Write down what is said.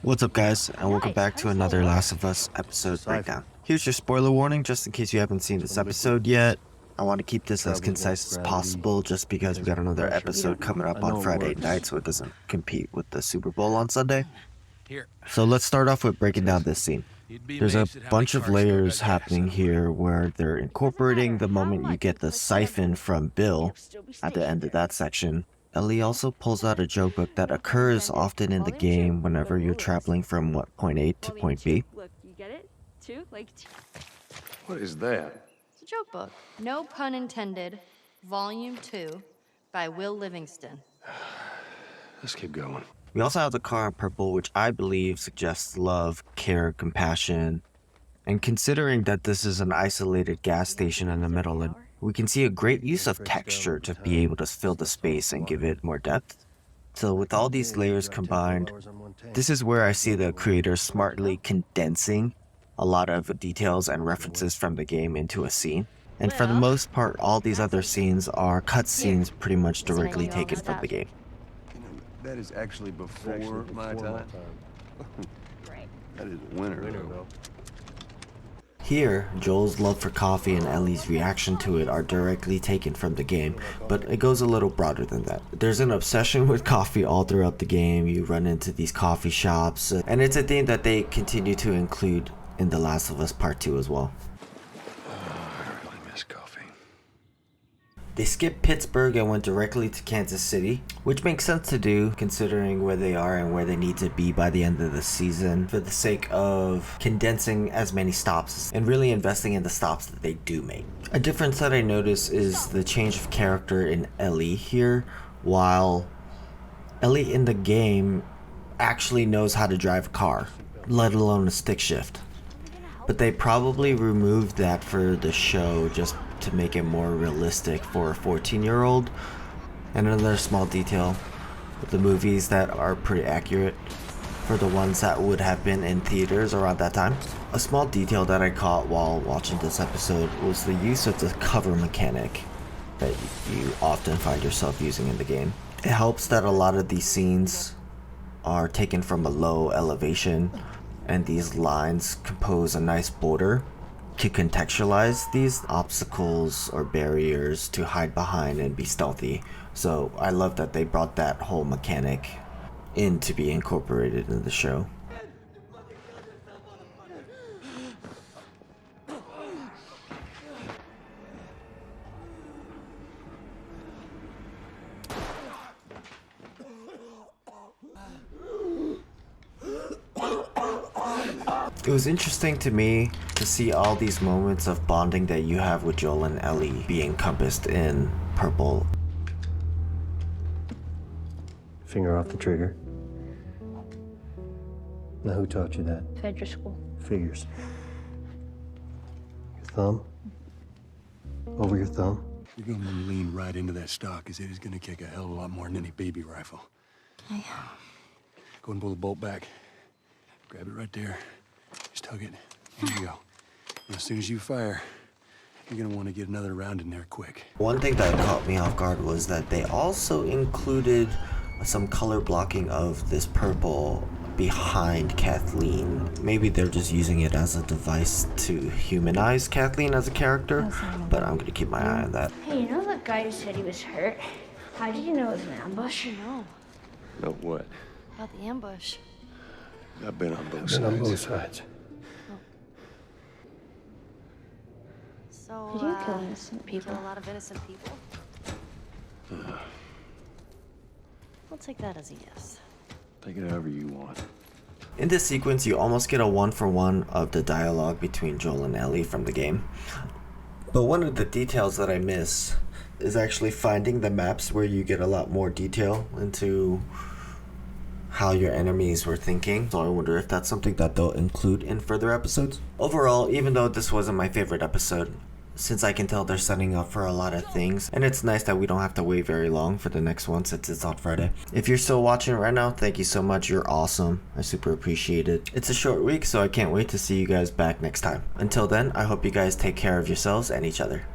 What's up guys, and welcome back to another Last of Us episode breakdown. Here's your spoiler warning just in case you haven't seen this episode yet. I want to keep this as concise as possible just because we got another episode coming up on Friday night so it doesn't compete with the Super Bowl on Sunday. So let's start off with breaking down this scene. There's a bunch of layers happening here where they're incorporating the moment you get the siphon from Bill at the end of that section. Ellie also pulls out a joke book that occurs often in the game whenever you're traveling from point A to point B. Look, you get it? Two? Like two. What is that? It's a joke book. No pun intended. Volume 2 by Will Livingston. Let's keep going. We also have the car in purple, which I believe suggests love, care, compassion. And considering that this is an isolated gas station in the middle, and we can see a great use of texture to be able to fill the space and give it more depth. So with all these layers combined, this is where I see the creator smartly condensing a lot of details and references from the game into a scene. And for the most part, all these other scenes are cutscenes pretty much directly taken from the game. That is actually before my time. That is winter though. Here, Joel's love for coffee and Ellie's reaction to it are directly taken from the game, but it goes a little broader than that. There's an obsession with coffee all throughout the game. You run into these coffee shops, and it's a theme that they continue to include in The Last of Us Part 2 as well. I really miss coffee. They skipped Pittsburgh and went directly to Kansas City, which makes sense to do considering where they are and where they need to be by the end of the season for the sake of condensing as many stops and really investing in the stops that they do make. A difference that I notice is the change of character in Ellie here. While Ellie in the game actually knows how to drive a car, let alone a stick shift. But they probably removed that for the show just to make it more realistic for a 14-year-old. And another small detail with the movies that are pretty accurate for the ones that would have been in theaters around that time. A small detail that I caught while watching this episode was the use of the cover mechanic that you often find yourself using in the game. It helps that a lot of these scenes are taken from a low elevation, and these lines compose a nice border to contextualize these obstacles or barriers to hide behind and be stealthy. So I love that they brought that whole mechanic in to be incorporated in the show. It was interesting to me to see all these moments of bonding that you have with Joel and Ellie be encompassed in purple. Finger off the trigger. Now who taught you that? Fedra school. Figures. Your thumb. Over your thumb. You're gonna lean right into that stock, because it is gonna kick a hell of a lot more than any baby rifle. I Go and pull the bolt back. Grab it right there. Just hug it. There you go. And as soon as you fire, you're gonna want to get another round in there quick. One thing that caught me off guard was that they also included some color blocking of this purple behind Kathleen. Maybe they're just using it as a device to humanize Kathleen as a character, but I'm gonna keep my eye on that. Hey, you know that guy who said he was hurt? How did you know it was an ambush? No. Know what? About the ambush. I've been on both Been on sides. both sides. So, Did you kill innocent people? kill a lot of innocent people? We'll take that as a yes. Take it however you want. In this sequence, you almost get a one-for-one of the dialogue between Joel and Ellie from the game. But one of the details that I miss is actually finding the maps where you get a lot more detail into how your enemies were thinking. So I wonder if that's something that they'll include in further episodes. Overall, even though this wasn't my favorite episode, since I can tell they're setting up for a lot of things, and it's nice that we don't have to wait very long for the next one since it's on Friday. If you're still watching right now, thank you so much. You're awesome. I super appreciate it. It's a short week, so I can't wait to see you guys back next time. Until then, I hope you guys take care of yourselves and each other.